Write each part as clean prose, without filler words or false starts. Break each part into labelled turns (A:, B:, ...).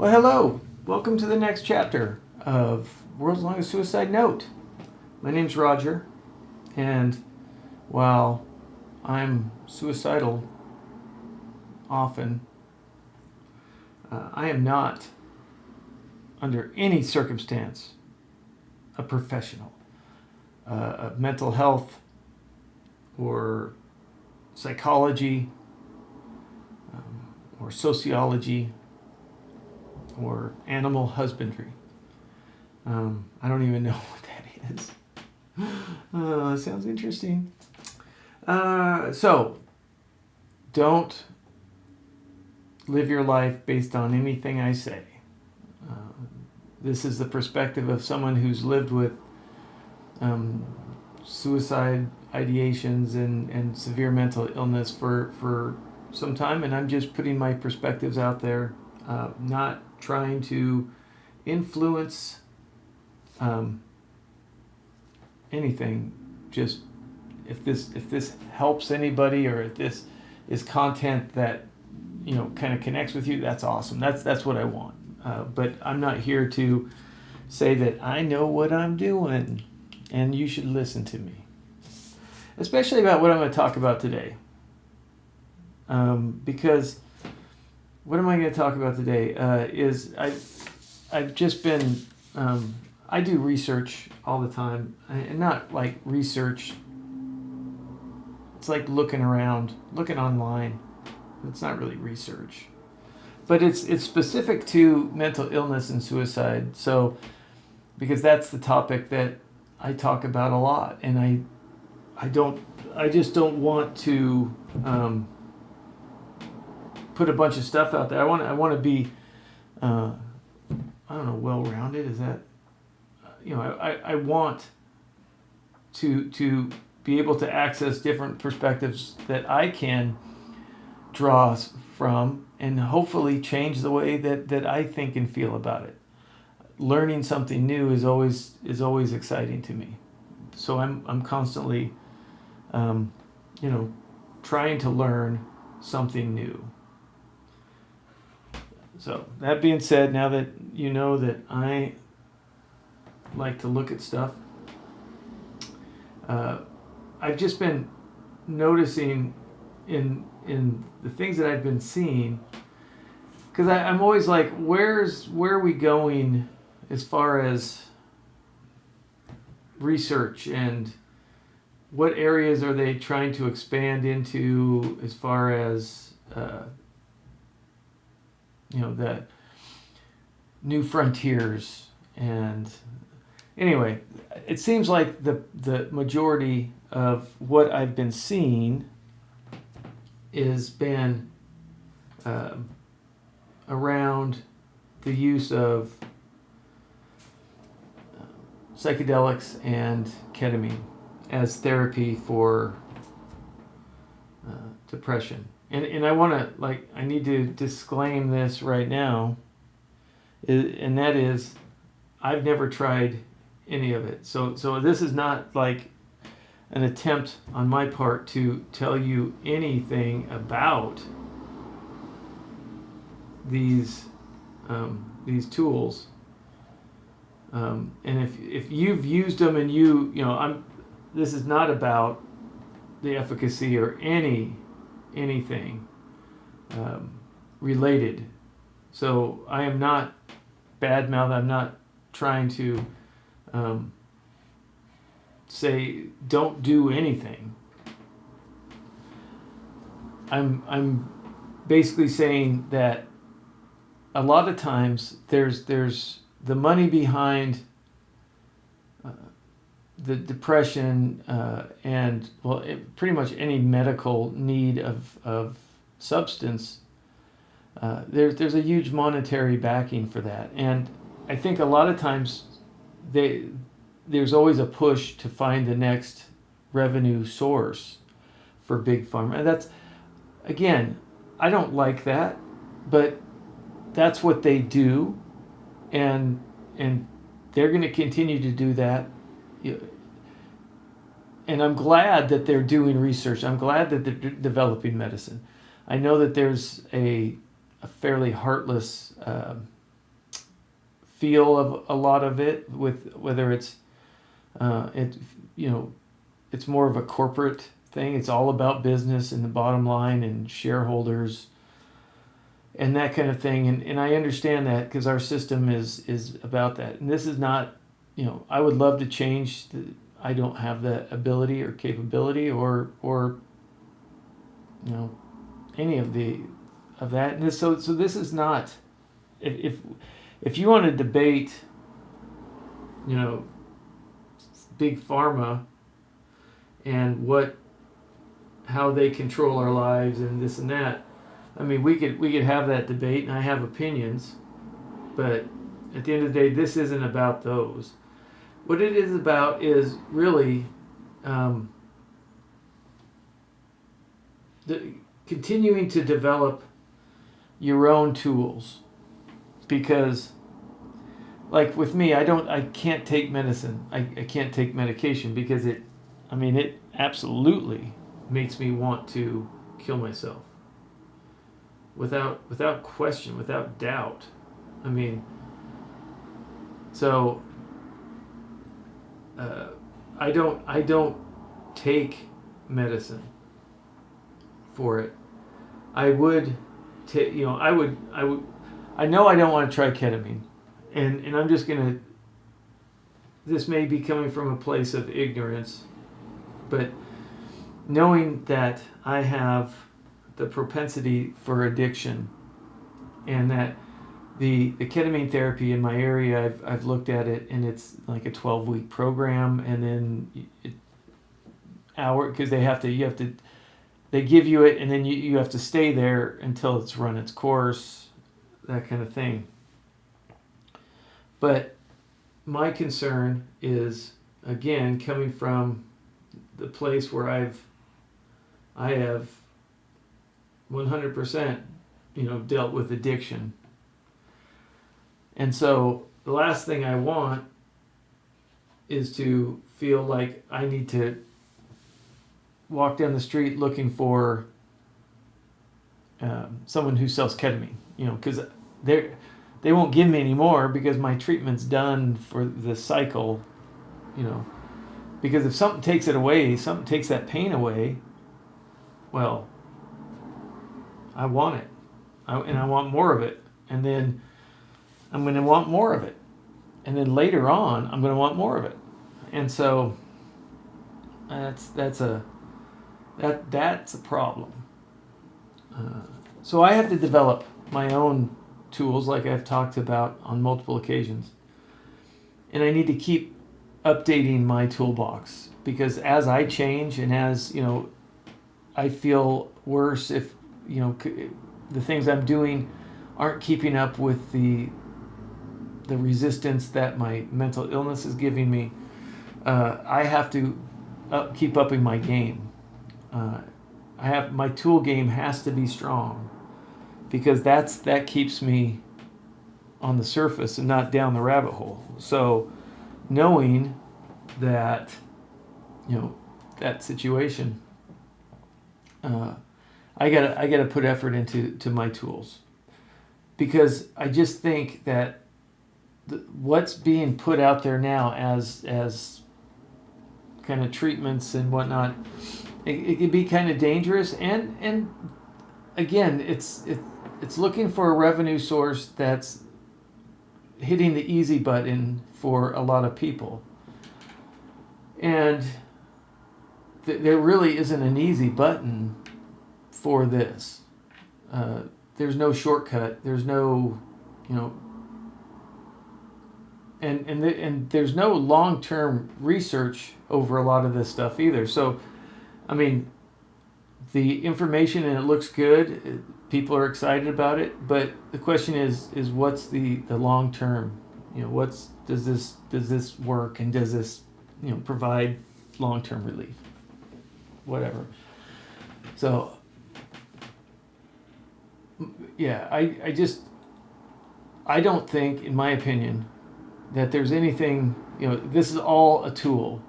A: Well, hello. Welcome to the next chapter of World's Longest Suicide Note. My name's Roger, and while I'm suicidal often, I am not, under any circumstance, a professional of mental health or psychology or sociology or animal husbandry. I don't even know what that is. Sounds interesting. So, don't live your life based on anything I say. This is the perspective of someone who's lived with suicide ideations and severe mental illness for some time, and I'm just putting my perspectives out there, not trying to influence anything. Just if this helps anybody, or if this is content that kind of connects with you, that's awesome. That's what I want. But I'm not here to say that I know what I'm doing and you should listen to me, especially about what I'm going to talk about today. Because what am I going to talk about today? I've just been I do research all the time, and not like research. It's like looking around, looking online. It's not really research, but it's specific to mental illness and suicide. So, because that's the topic that I talk about a lot, and I just don't want to put a bunch of stuff out there. I want to be I don't know, well-rounded. Is that I want to be able to access different perspectives that I can draw from, and hopefully change the way that I think and feel about it. Learning something new is always exciting to me. So I'm constantly trying to learn something new. So that being said, now that you know that I like to look at stuff, I've just been noticing in the things that I've been seeing, because I'm always like, where are we going as far as research, and what areas are they trying to expand into as far as the new frontiers. And anyway, it seems like the majority of what I've been seeing is been around the use of psychedelics and ketamine as therapy for depression. And I want to, I need to disclaim this right now, and that is, I've never tried any of it. So this is not like an attempt on my part to tell you anything about these tools. And if you've used them and this is not about the efficacy or anything related. So I am not badmouth. I'm not trying to say don't do anything. I'm basically saying that a lot of times there's the money behind the depression and pretty much any medical need of substance. There's a huge monetary backing for that, and I think a lot of times there's always a push to find the next revenue source for big pharma, and that's, again, I don't like that, but that's what they do, and they're going to continue to do that. And I'm glad that they're doing research. I'm glad that they're developing medicine. I know that there's a fairly heartless feel of a lot of it, with whether it's it you know it's more of a corporate thing. It's all about business and the bottom line and shareholders and that kind of thing. And I understand that because our system is about that. And this is not, I would love to change. I don't have the ability or capability or any of that. And so this is not, if you want to debate, big pharma and how they control our lives and this and that. I mean, we could have that debate, and I have opinions, but at the end of the day, this isn't about those. What it is about is really continuing to develop your own tools, because, like with me, I can't take medicine. I can't take medication because it absolutely makes me want to kill myself. Without question, without doubt. So I don't take medicine for it. I would take, I know I don't want to try ketamine, and I'm just gonna. This may be coming from a place of ignorance, but knowing that I have the propensity for addiction, and that the ketamine therapy in my area, I've looked at it, and it's like a 12-week program, and then because they give you it, and then you have to stay there until it's run its course, that kind of thing. But my concern is, again, coming from the place where I have 100%, dealt with addiction. And so the last thing I want is to feel like I need to walk down the street looking for someone who sells ketamine, because they won't give me any more because my treatment's done for the cycle, because if something takes it away, something takes that pain away, well, I want it, and I want more of it, and then I'm going to want more of it, and then later on I'm going to want more of it, and so that's a problem. So I have to develop my own tools, like I've talked about on multiple occasions, and I need to keep updating my toolbox, because as I change and as I feel worse if the things I'm doing aren't keeping up with the resistance that my mental illness is giving me, I have to keep upping my game. My tool game has to be strong, because that keeps me on the surface and not down the rabbit hole. So knowing that that situation, I gotta put effort into my tools, because I just think that what's being put out there now as kind of treatments and whatnot, it can be kind of dangerous, and again, it's looking for a revenue source that's hitting the easy button for a lot of people, and there really isn't an easy button for this. There's no shortcut. There's no, and there's no long-term research over a lot of this stuff either. So, the information, and it looks good. People are excited about it, but the question is what's the long term? Does this work, and does this provide long-term relief? Whatever. So yeah, I don't think, in my opinion, that there's anything, this is all a tool.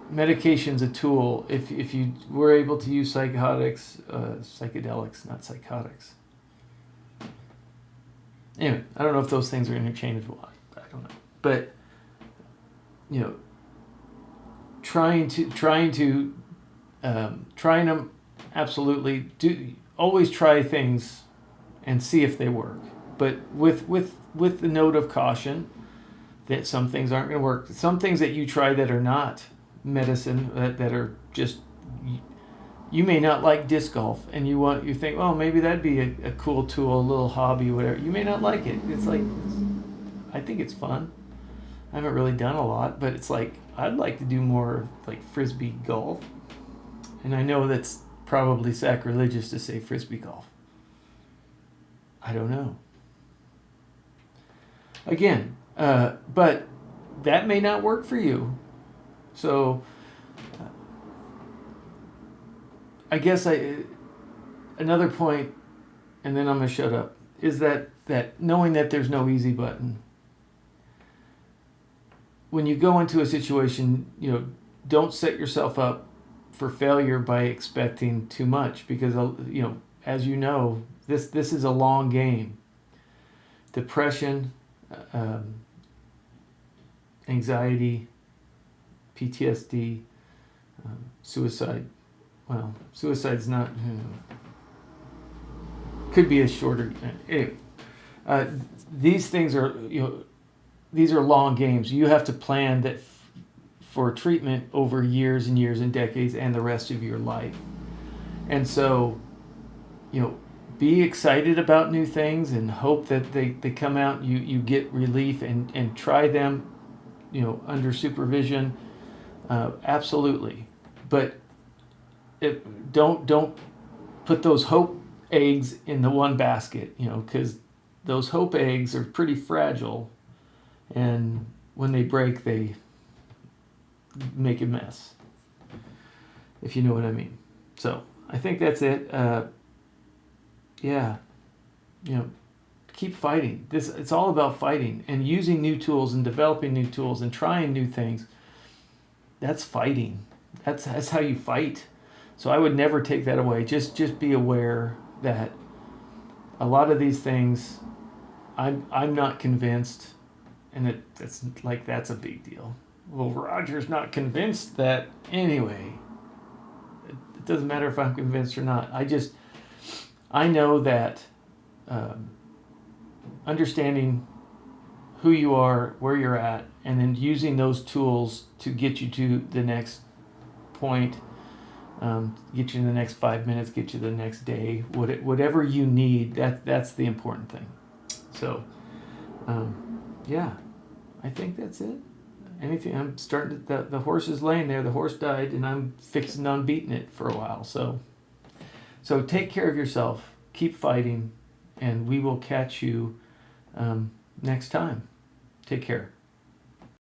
A: Medication's a tool. If you were able to use psychedelics, not psychotics. Anyway, I don't know if those things are interchangeable. on it. But you know, trying to absolutely do, always try things and see if they work, but with the note of caution that some things aren't going to work. Some things that you try that are not medicine, that are just, you may not like disc golf, and you think, oh, maybe that'd be a cool tool, a little hobby, whatever. You may not like it. It's like, I think it's fun. I haven't really done a lot, but it's like, I'd like to do more like frisbee golf. And I know that's probably sacrilegious to say frisbee golf. I don't know. Again, but that may not work for you. So I guess another point, and then I'm gonna shut up, is that knowing that there's no easy button. When you go into a situation, don't set yourself up for failure by expecting too much, because as you know, this is a long game. Depression, anxiety, PTSD, suicide. Well, suicide's not. Could be a shorter. Anyway, these things are these are long games. You have to plan that for treatment over years and years and decades and the rest of your life. And so, be excited about new things and hope that they come out, you get relief, and try them, under supervision. Absolutely. But don't put those hope eggs in the one basket, because those hope eggs are pretty fragile, and when they break, they make a mess, if you know what I mean. So I think that's it. Keep fighting. It's all about fighting and using new tools and developing new tools and trying new things. That's fighting. That's how you fight. So I would never take that away. Just be aware that a lot of these things, I'm not convinced, and that's a big deal. Well, Roger's not convinced that anyway. It doesn't matter if I'm convinced or not. I know that understanding who you are, where you're at, and then using those tools to get you to the next point, get you in the next 5 minutes, get you the next day, whatever you need, that's the important thing. So, I think that's it. Anything, I'm starting to, the horse is laying there, the horse died, and I'm fixing on beating it for a while. So take care of yourself, keep fighting, and we will catch you next time. Take care.